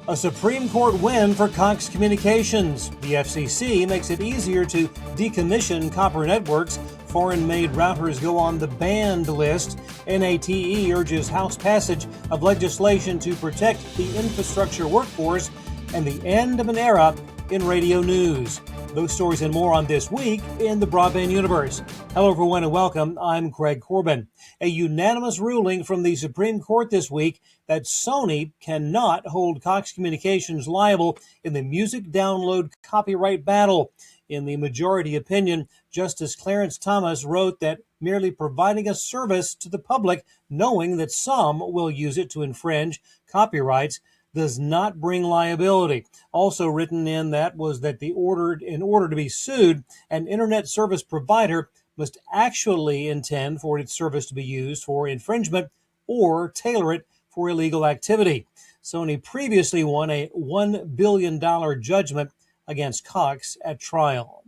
A Supreme Court win for Cox Communications. The FCC makes it easier to decommission copper networks. Foreign-made routers go on the banned list. NATE urges House passage of legislation to protect the infrastructure workforce, and the end of an era in radio news. Those stories and more on This Week in the Broadband Universe. Hello, everyone, and welcome. I'm Craig Corbin. A unanimous ruling from the Supreme Court this week that Sony cannot hold Cox Communications liable in the music download copyright battle. In the majority opinion, Justice Clarence Thomas wrote that merely providing a service to the public, knowing that some will use it to infringe copyrights, does not bring liability. Also written in that was that in order to be sued, an internet service provider must actually intend for its service to be used for infringement or tailor it for illegal activity. Sony previously won a $1 billion judgment against Cox at trial.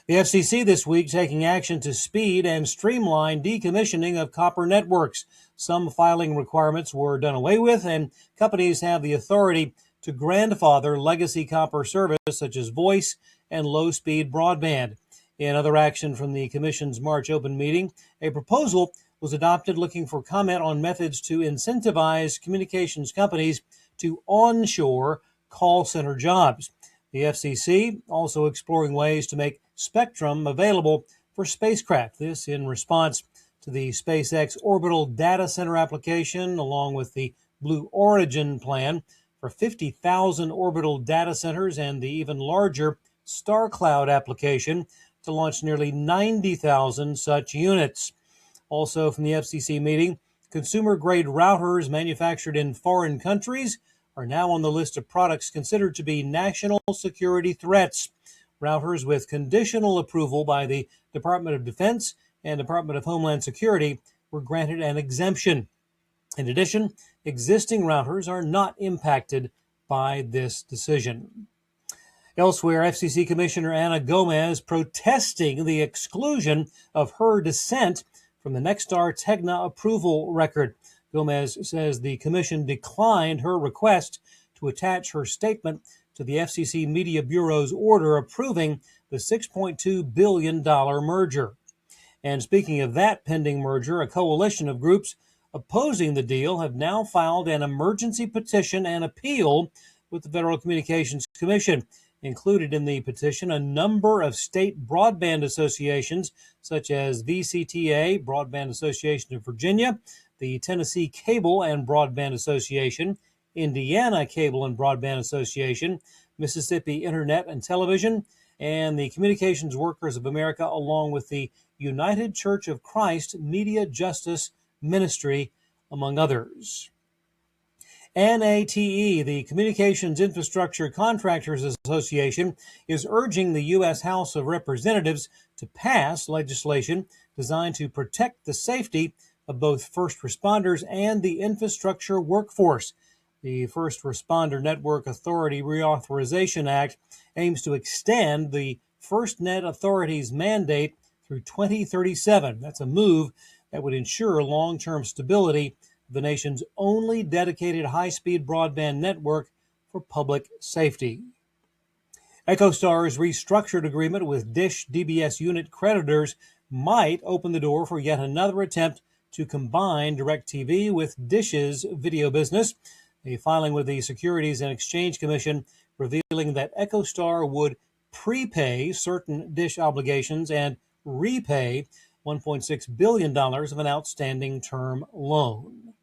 The FCC this week taking action to speed and streamline decommissioning of copper networks. Some filing requirements were done away with, and companies have the authority to grandfather legacy copper service such as voice and low-speed broadband. In other action from the Commission's March open meeting, a proposal was adopted looking for comment on methods to incentivize communications companies to onshore call center jobs. The FCC also exploring ways to make spectrum available for spacecraft. This in response to the SpaceX orbital data center application, along with the Blue Origin plan for 50,000 orbital data centers and the even larger StarCloud application to launch nearly 90,000 such units. Also from the FCC meeting, consumer-grade routers manufactured in foreign countries are now on the list of products considered to be national security threats. Routers with conditional approval by the Department of Defense and Department of Homeland Security were granted an exemption. In addition, existing routers are not impacted by this decision. Elsewhere, FCC Commissioner Ana Gomez protesting the exclusion of her dissent from the Nexstar Tegna approval record. Gomez says the commission declined her request to attach her statement to the FCC Media Bureau's order approving the $6.2 billion merger. And speaking of that pending merger, a coalition of groups opposing the deal have now filed an emergency petition and appeal with the Federal Communications Commission. Included in the petition, a number of state broadband associations, such as VCTA, Broadband Association of Virginia, the Tennessee Cable and Broadband Association, Indiana Cable and Broadband Association, Mississippi Internet and Television, and the Communications Workers of America, along with the United Church of Christ Media Justice Ministry, among others. NATE, the Communications Infrastructure Contractors Association, is urging the U.S. House of Representatives to pass legislation designed to protect the safety of both first responders and the infrastructure workforce. The First Responder Network Authority Reauthorization Act aims to extend the FirstNet Authority's mandate through 2037. That's a move that would ensure long-term stability of the nation's only dedicated high-speed broadband network for public safety. EchoStar's restructured agreement with Dish DBS unit creditors might open the door for yet another attempt to combine DirecTV with Dish's video business. A filing with the Securities and Exchange Commission revealing that EchoStar would prepay certain Dish obligations and repay $1.6 billion of an outstanding term loan.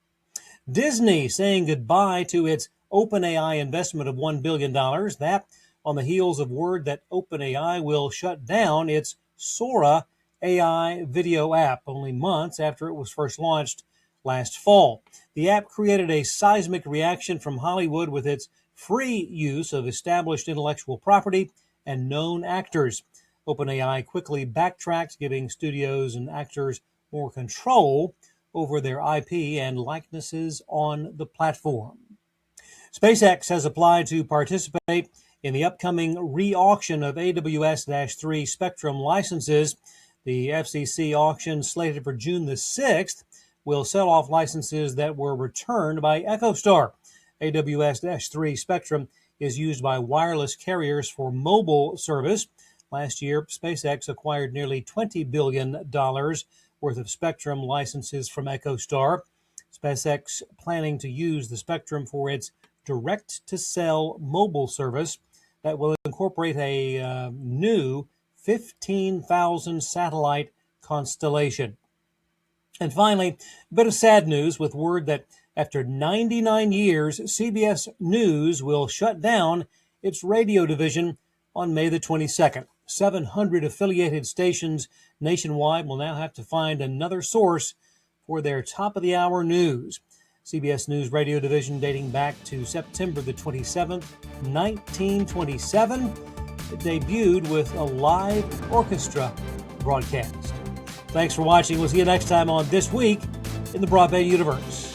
Disney saying goodbye to its OpenAI investment of $1 billion. That on the heels of word that OpenAI will shut down its Sora AI video app only months after it was first launched last fall. The app created a seismic reaction from Hollywood with its free use of established intellectual property and known actors. OpenAI quickly backtracked, giving studios and actors more control over their IP and likenesses on the platform. SpaceX has applied to participate in the upcoming re-auction of AWS-3 spectrum licenses. The FCC auction, slated for June the 6th, will sell off licenses that were returned by EchoStar. AWS-3 spectrum is used by wireless carriers for mobile service. Last year, SpaceX acquired nearly $20 billion worth of spectrum licenses from EchoStar. SpaceX planning to use the spectrum for its direct-to-cell mobile service that will incorporate a new 15,000 satellite constellation. And finally, a bit of sad news with word that after 99 years, CBS News will shut down its radio division on May the 22nd. 700 affiliated stations nationwide will now have to find another source for their top-of-the-hour news. CBS News radio division dating back to September the 27th, 1927. It debuted with a live orchestra broadcast. Thanks for watching. We'll see you next time on This Week in the Broadband Universe.